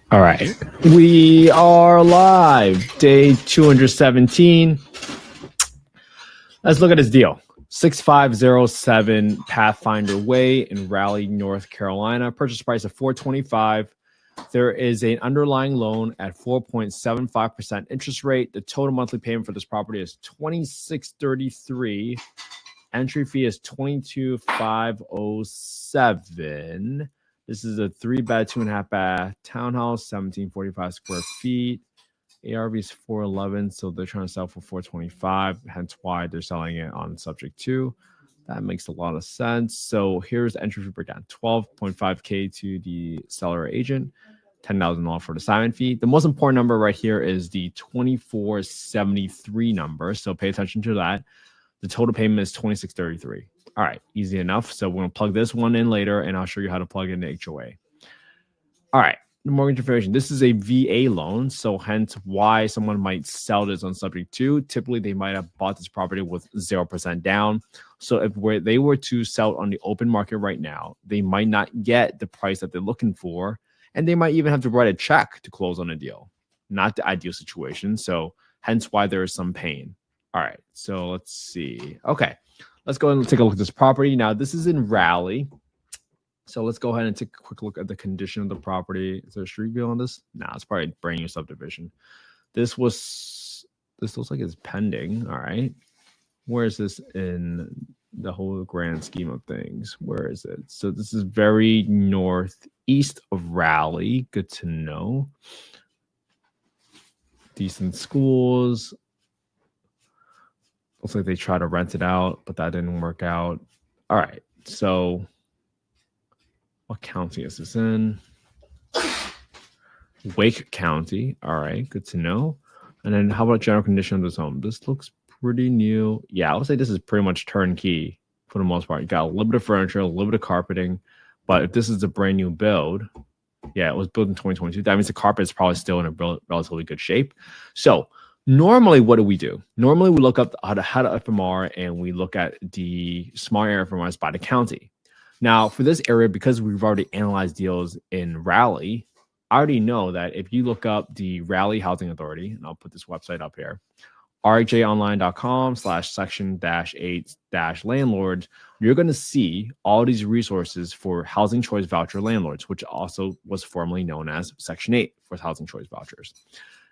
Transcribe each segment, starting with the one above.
All right, we are live, day 217. Let's look at this deal. 6507 Pathfinder Way in Raleigh, North Carolina. Purchase price of $425. There is an underlying loan at 4.75% interest rate. The total monthly payment for this property is $2633. Entry fee is $22,507. This is a 3-bed, 2.5-bath townhouse, 1745 square feet. ARV is 411, so they're trying to sell for 425, hence why they're selling it on subject to. That makes a lot of sense. So here's the entry fee breakdown: 12.5K to the seller or agent, $10,000 for the assignment fee. The most important number right here is the 2473 number, so pay attention to that. The total payment is $2633. All right, easy enough. So we're going to plug this one in later, and I'll show you how to plug in the HOA. All right, the mortgage information. This is a VA loan, so hence why someone might sell this on subject to. Typically, they might have bought this property with 0% down. So if they were to sell on the open market right now, they might not get the price that they're looking for, and they might even have to write a check to close on a deal. Not the ideal situation, so hence why there is some pain. All right, so let's see. Okay, let's go and take a look at this property. Now, this is in Raleigh. So let's go ahead and take a quick look at the condition of the property. Is there a street view on this? Nah, it's probably a brand new subdivision. This looks like it's pending. All right. Where is this in the whole grand scheme of things? Where is it? So this is very northeast of Raleigh. Good to know. Decent schools. Looks like they tried to rent it out, but that didn't work out. All right. So what county is this in? Wake County. All right, good to know. And then how about general condition of this home? This looks pretty new. Yeah, I would say this is pretty much turnkey for the most part. You got a little bit of furniture, a little bit of carpeting. But if this is a brand new build, yeah, it was built in 2022. That means the carpet is probably still in a relatively good shape. So normally, what do? Normally, we look up the head of FMR and we look at the small area FMRs by the county. Now, for this area, because we've already analyzed deals in Raleigh, I already know that if you look up the Raleigh Housing Authority, and I'll put this website up here, rhaonline.com/section-8-landlords, you're going to see all these resources for housing choice voucher landlords, which also was formerly known as Section 8 for housing choice vouchers.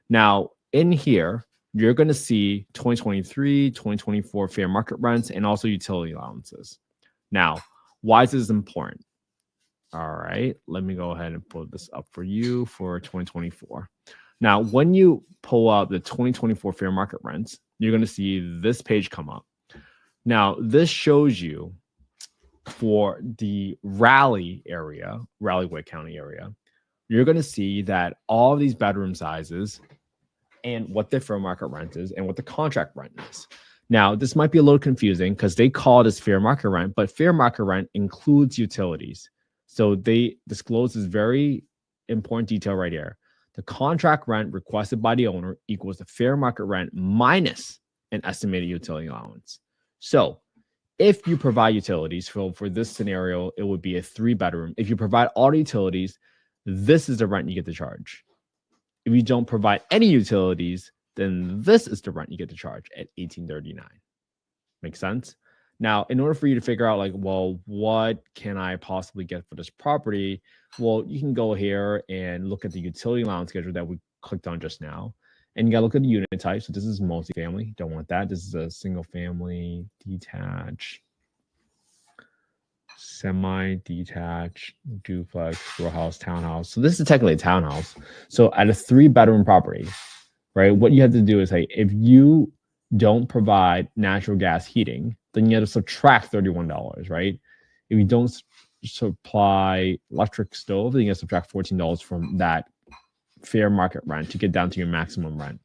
Now, in here, you're going to see 2023, 2024 fair market rents, and also utility allowances. Now, why is this important? All right, let me go ahead and pull this up for you for 2024. Now, when you pull up the 2024 fair market rents, you're going to see this page come up. Now, this shows you for the Raleigh area, Raleigh-Wake County area, you're going to see that all of these bedroom sizes and what the fair market rent is and what the contract rent is. Now, this might be a little confusing because they call this fair market rent, but fair market rent includes utilities. So they disclose this very important detail right here. The contract rent requested by the owner equals the fair market rent minus an estimated utility allowance. So if you provide utilities, for this scenario, it would be a 3-bedroom. If you provide all the utilities, this is the rent you get to charge. If you don't provide any utilities, then this is the rent you get to charge at $1,839. Make sense? Now, in order for you to figure out, like, well, what can I possibly get for this property? Well, you can go here and look at the utility allowance schedule that we clicked on just now. And you got to look at the unit type. So this is multifamily. Don't want that. This is a single family, detached, semi-detached, duplex, row house, townhouse. So this is technically a townhouse. So at a 3-bedroom property, right, what you have to do is, hey, if you don't provide natural gas heating, then you have to subtract $31, right? If you don't supply electric stove, then you have to subtract $14 from that fair market rent to get down to your maximum rent.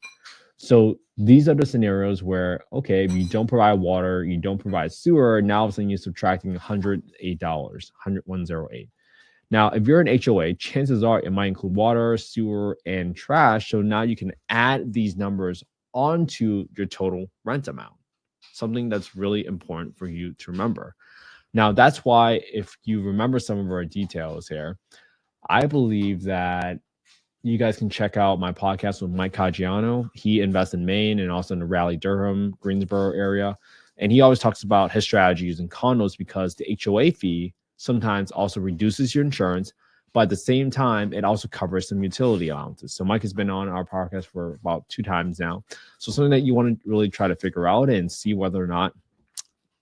So these are the scenarios where, okay, if you don't provide water, you don't provide sewer, now all of a sudden you're subtracting $108, $108. Now, if you're an HOA, chances are it might include water, sewer, and trash. So now you can add these numbers onto your total rent amount, something that's really important for you to remember. Now, that's why if you remember some of our details here, I believe that you guys can check out my podcast with Mike Caggiano. He invests in Maine and also in the Raleigh, Durham, Greensboro area. And he always talks about his strategy using condos because the HOA fee sometimes also reduces your insurance, but at the same time, it also covers some utility allowances. So Mike has been on our podcast for about 2 times now. So something that you want to really try to figure out and see whether or not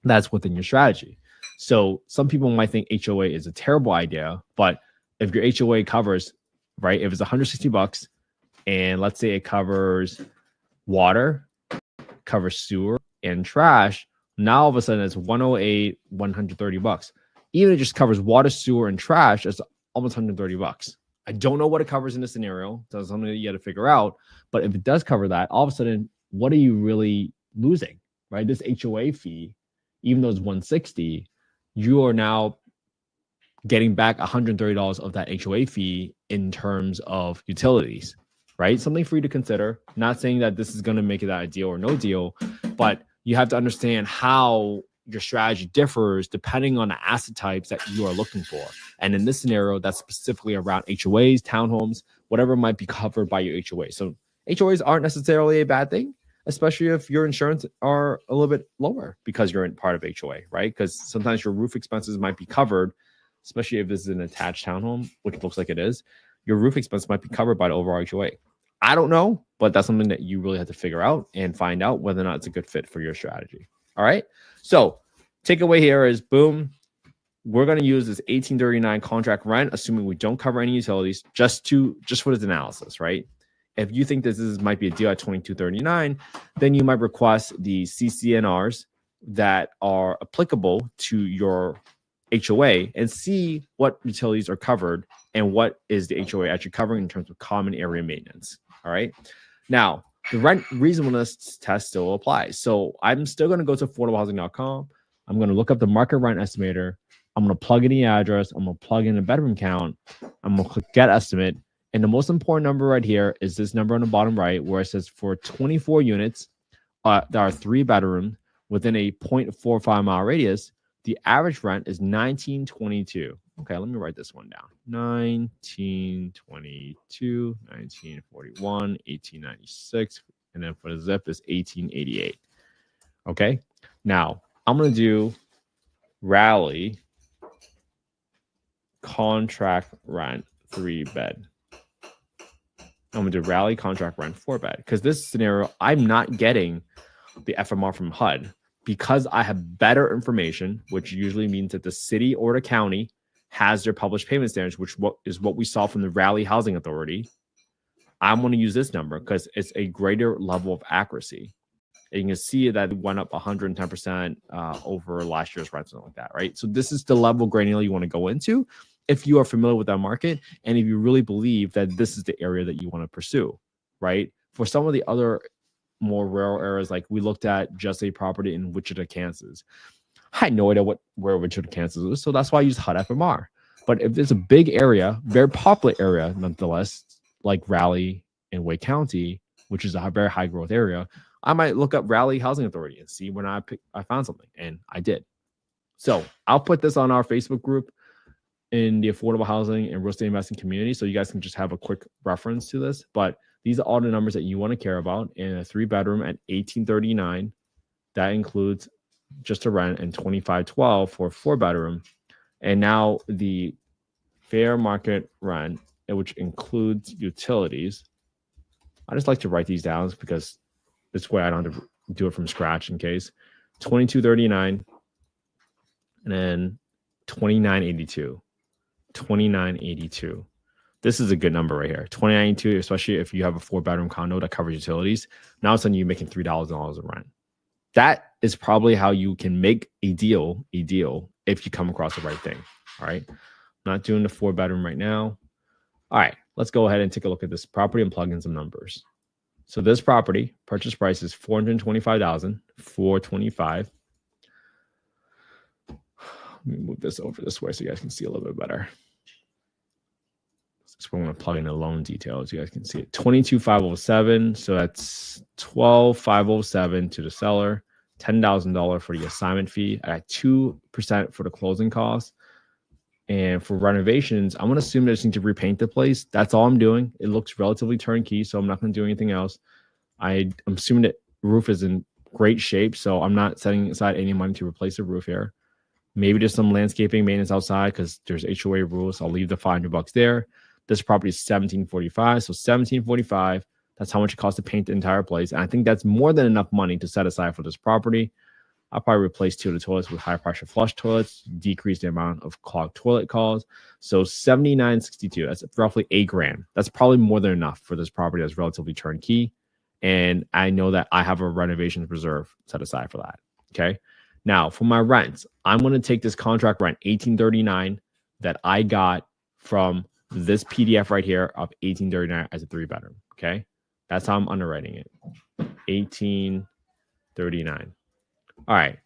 that's within your strategy. So some people might think HOA is a terrible idea, but if your HOA covers, right, if it's $160 and let's say it covers water, covers sewer and trash, now all of a sudden it's 108, $130. Even if it just covers water, sewer, and trash, it's almost $130. I don't know what it covers in this scenario. That's something that you got to figure out. But if it does cover that, all of a sudden, what are you really losing, right? This HOA fee, even though it's $160, you are now getting back $130 of that HOA fee in terms of utilities, right? Something for you to consider. Not saying that this is going to make it that a deal or no deal, but you have to understand how your strategy differs depending on the asset types that you are looking for. And in this scenario, that's specifically around HOAs, townhomes, whatever might be covered by your HOA. So HOAs aren't necessarily a bad thing, especially if your insurance are a little bit lower because you're in part of HOA, right? Because sometimes your roof expenses might be covered, especially if this is an attached townhome, which looks like it is. Your roof expense might be covered by the overall HOA. I don't know, but that's something that you really have to figure out and find out whether or not it's a good fit for your strategy. All right. So takeaway here is boom. We're going to use this 1839 contract rent, assuming we don't cover any utilities, just for this analysis, right? If you think this might be a deal at 2239, then you might request the CCNRs that are applicable to your HOA and see what utilities are covered and what is the HOA actually covering in terms of common area maintenance. All right. Now, the rent reasonableness test still applies. So I'm still going to go to affordablehousing.com. I'm going to look up the market rent estimator. I'm going to plug in the address. I'm going to plug in the bedroom count. I'm going to click get estimate. And the most important number right here is this number on the bottom right where it says for 24 units that are 3 bedroom within a 0.45 mile radius, the average rent is $19.22. Okay, let me write this one down. $19.22, $19.41, $18.96, and then for the zip is $18.88. Okay, now I'm going to do Raleigh contract rent 3-bed. I'm going to do Raleigh contract rent 4-bed because this scenario, I'm not getting the FMR from HUD because I have better information, which usually means that the city or the county has their published payment standards, which is what we saw from the Raleigh Housing Authority. I'm going to use this number because it's a greater level of accuracy. And you can see that it went up 110% over last year's rent, something like that, right? So this is the level of granular you want to go into if you are familiar with that market and if you really believe that this is the area that you want to pursue, right? For some of the other more rural areas, like we looked at just a property in Wichita, Kansas. I had no idea where Wichita, Kansas is, so that's why I use HUD FMR. But if it's a big area, very popular area, nonetheless, like Raleigh and Wake County, which is a very high growth area, I might look up Raleigh Housing Authority and see when I found something, and I did. So I'll put this on our Facebook group in the affordable housing and real estate investing community, so you guys can just have a quick reference to this. But these are all the numbers that you want to care about. In a 3-bedroom at $18.39, that includes just a rent, and $25.12 for a 4-bedroom. And now the fair market rent, which includes utilities. I just like to write these down because this way I don't have to do it from scratch in case. $22.39 and then $29.82. $29.82. This is a good number right here. $29.82, especially if you have a 4-bedroom condo that covers utilities. Now all of a sudden you're making $3,000 in rent. That is probably how you can make a deal if you come across the right thing. All right. I'm not doing the 4-bedroom right now. All right. Let's go ahead and take a look at this property and plug in some numbers. So this property purchase price is $425,425. Let me move this over this way so you guys can see a little bit better. So we're going to plug in the loan details. You guys can see it. $22,507. So that's $12,507 to the seller. $10,000 for the assignment fee. I got 2% for the closing costs. And for renovations, I'm going to assume they just need to repaint the place. That's all I'm doing. It looks relatively turnkey, so I'm not going to do anything else. I'm assuming that roof is in great shape, so I'm not setting aside any money to replace the roof here. Maybe just some landscaping maintenance outside because there's HOA rules. I'll leave the $500 there. This property is $1,745, so $1,745. That's how much it costs to paint the entire place. And I think that's more than enough money to set aside for this property. I'll probably replace 2 of the toilets with high pressure flush toilets, decrease the amount of clogged toilet calls. So $79.62. That's roughly $8,000. That's probably more than enough for this property that's relatively turnkey. And I know that I have a renovations reserve set aside for that. Okay. Now for my rents, I'm going to take this contract rent, $1,839, that I got from this PDF right here of $1,839 as a 3-bedroom. Okay. That's how I'm underwriting it. $1,839. All right.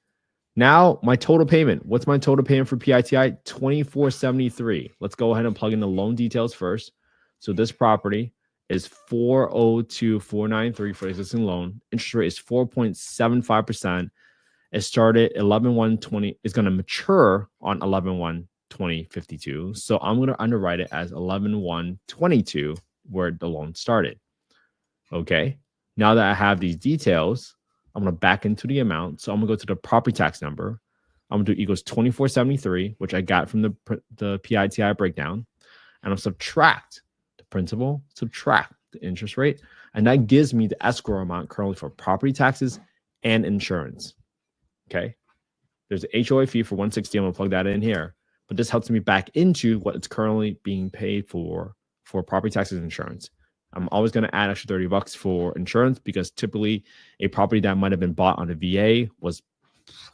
Now my total payment. What's my total payment for PITI? $2,473. Let's go ahead and plug in the loan details first. So this property is $402,493 for existing loan. Interest rate is 4.75%. It started 11/1/20. It's going to mature on 11/1/2052. So I'm going to underwrite it as 11/1/22, where the loan started. Okay. Now that I have these details, I'm going to back into the amount. So I'm going to go to the property tax number. I'm going to do equals $2,473, which I got from the PITI breakdown. And I'll subtract the principal, subtract the interest rate. And that gives me the escrow amount currently for property taxes and insurance. Okay. There's an HOA fee for $160. I'm going to plug that in here. But this helps me back into what it's currently being paid for property taxes and insurance. I'm always going to add extra $30 for insurance because typically a property that might have been bought on a VA was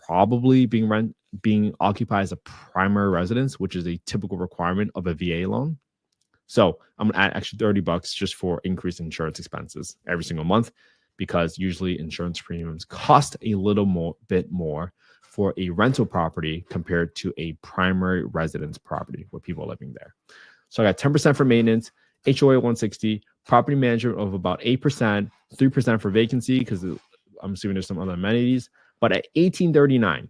probably being occupied as a primary residence, which is a typical requirement of a VA loan. So I'm going to add extra $30 just for increased insurance expenses every single month because usually insurance premiums cost a little bit more for a rental property compared to a primary residence property where people are living there. So I got 10% for maintenance, HOA 160, property management of about 8%, 3% for vacancy because I'm assuming there's some other amenities. But at $1,839,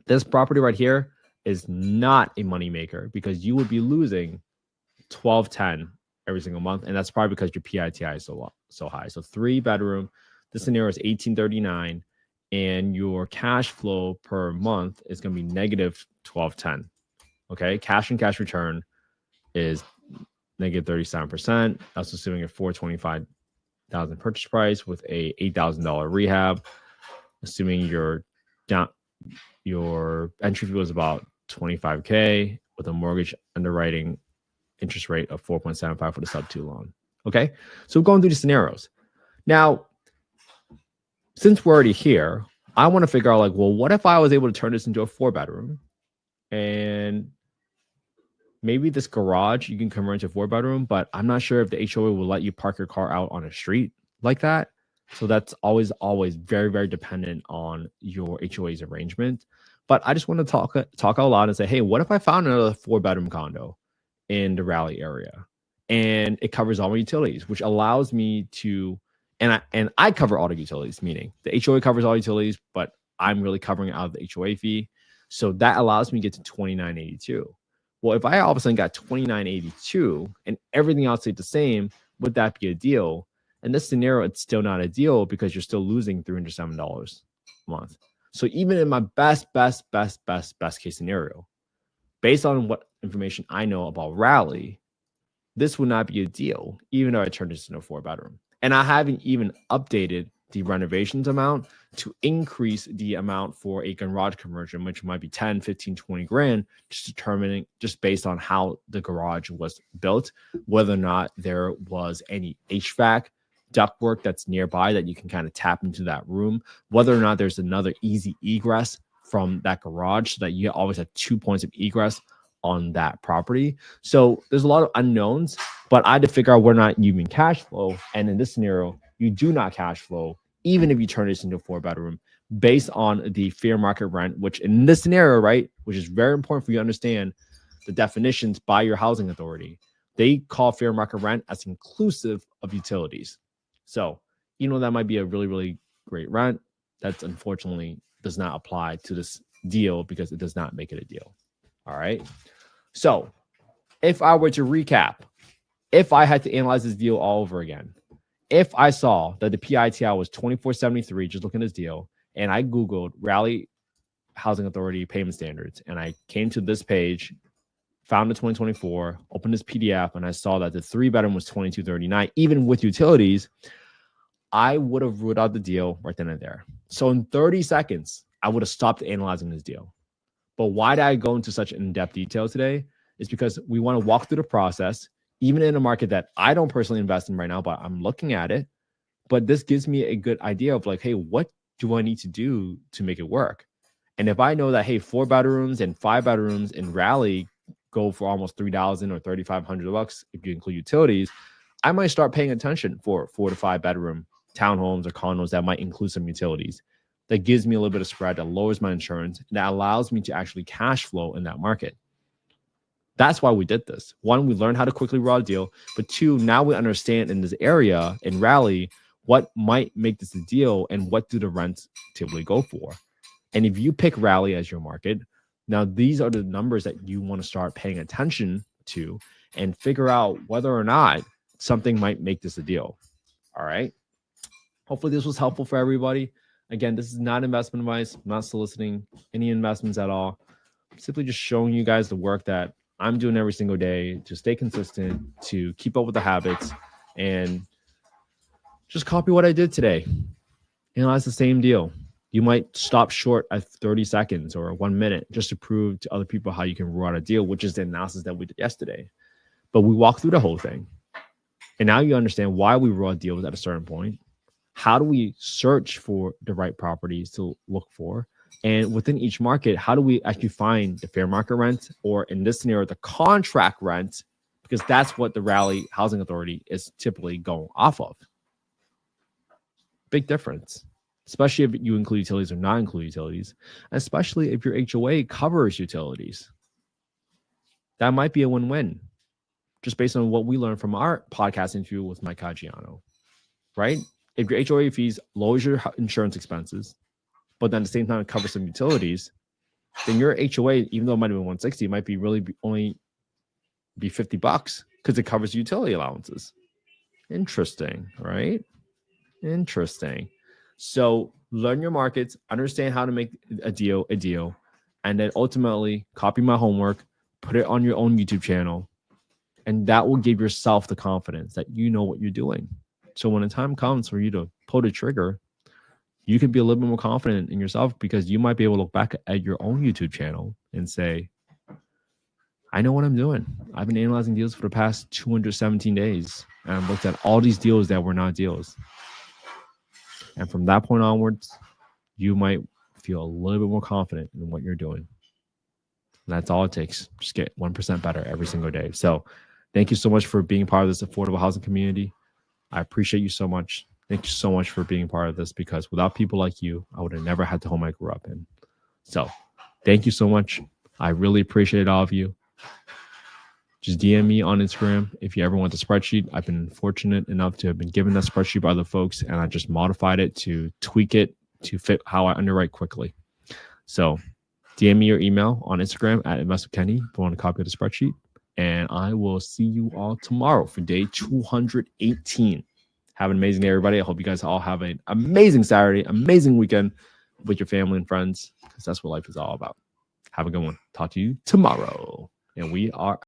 this property right here is not a moneymaker because you would be losing $1,210 every single month, and that's probably because your PITI is so high. So 3-bedroom, this scenario is $1,839, and your cash flow per month is going to be negative $1,210. Okay, cash and cash return is negative 37%. That's assuming a $425,000 purchase price with a $8,000 rehab. Assuming your entry fee was about $25K with a mortgage underwriting interest rate of 4.75 for the sub-2 loan. Okay, so we're going through the scenarios. Now, since we're already here, I want to figure out well, what if I was able to turn this into a 4-bedroom and maybe this garage you can convert into a 4-bedroom, but I'm not sure if the HOA will let you park your car out on a street like that. So that's always very, very dependent on your HOA's arrangement. But I just want to talk out loud and say, hey, what if I found another 4-bedroom condo in the Raleigh area and it covers all my utilities, which allows me to, and I cover all the utilities, meaning the HOA covers all utilities, but I'm really covering out of the HOA fee. So that allows me to get to $2,982. Well, if I all of a sudden got $2,982 and everything else stayed the same, would that be a deal? In this scenario, it's still not a deal because you're still losing $307 a month. So even in my best case scenario, based on what information I know about Raleigh, this would not be a deal, even though I turned this into a 4-bedroom. And I haven't even updated the renovations amount to increase the amount for a garage conversion, which might be 10, 15, 20 grand, just based on how the garage was built, whether or not there was any HVAC ductwork that's nearby that you can kind of tap into that room, whether or not there's another easy egress from that garage so that you always have 2 points of egress on that property. So there's a lot of unknowns, but I had to figure out whether or not you even cash flow. And in this scenario, you do not cash flow, even if you turn this into a 4-bedroom based on the fair market rent, which in this scenario, right, which is very important for you to understand the definitions by your housing authority. They call fair market rent as inclusive of utilities. So, that might be a really, really great rent. That's unfortunately does not apply to this deal because it does not make it a deal. All right. So if I were to recap, if I had to analyze this deal all over again, if I saw that the PITI was 2473, just looking at this deal, and I Googled Raleigh Housing Authority payment standards, and I came to this page, found the 2024, opened this PDF, and I saw that the 3-bedroom was 2239, even with utilities, I would have ruled out the deal right then and there. So in 30 seconds, I would have stopped analyzing this deal. But why did I go into such in-depth detail today? Is because we want to walk through the process, even in a market that I don't personally invest in right now, but I'm looking at it. But this gives me a good idea of like, hey, what do I need to do to make it work? And if I know that, hey, 4 bedrooms and 5 bedrooms in Raleigh go for almost $3,000 or $3,500 if you include utilities, I might start paying attention for 4 to 5 bedroom townhomes or condos that might include some utilities. That gives me a little bit of spread, that lowers my insurance, and that allows me to actually cash flow in that market. That's why we did this. 1, we learned how to quickly raw a deal, but 2, now we understand in this area in Raleigh what might make this a deal and what do the rents typically go for. And if you pick Raleigh as your market, now these are the numbers that you want to start paying attention to and figure out whether or not something might make this a deal. All right. Hopefully this was helpful for everybody. Again, this is not investment advice. I'm not soliciting any investments at all. I'm simply just showing you guys the work that I'm doing every single day to stay consistent, to keep up with the habits, and just copy what I did today. Analyze the same deal. You might stop short at 30 seconds or 1 minute just to prove to other people how you can run a deal, which is the analysis that we did yesterday. But we walked through the whole thing. And now you understand why we raw deals at a certain point. How do we search for the right properties to look for? And within each market, how do we actually find the fair market rent, or in this scenario, the contract rent, because that's what the Raleigh Housing Authority is typically going off of. Big difference, especially if you include utilities or not include utilities, especially if your HOA covers utilities. That might be a win-win, just based on what we learned from our podcast interview with Mike Caggiano, right? If your HOA fees lowers your insurance expenses, but then at the same time it covers some utilities, then your HOA, even though it might have been 160, might be really only be $50 because it covers utility allowances. Interesting, right? Interesting. So learn your markets, understand how to make a deal, and then ultimately copy my homework, put it on your own YouTube channel, and that will give yourself the confidence that you know what you're doing. So when the time comes for you to pull the trigger, you can be a little bit more confident in yourself, because you might be able to look back at your own YouTube channel and say, I know what I'm doing. I've been analyzing deals for the past 217 days, and I've looked at all these deals that were not deals. And from that point onwards, you might feel a little bit more confident in what you're doing. And that's all it takes. Just get 1% better every single day. So thank you so much for being part of this affordable housing community. I appreciate you so much. Thank you so much for being part of this, because without people like you, I would have never had the home I grew up in. So thank you so much. I really appreciate all of you. Just DM me on Instagram if you ever want the spreadsheet. I've been fortunate enough to have been given that spreadsheet by other folks, and I just modified it to tweak it to fit how I underwrite quickly. So DM me your email on Instagram at InvestWithKenny if you want a copy of the spreadsheet. And I will see you all tomorrow for day 218. Have an amazing day, everybody. I hope you guys all have an amazing Saturday, amazing weekend with your family and friends, because that's what life is all about. Have a good one. Talk to you tomorrow. And we are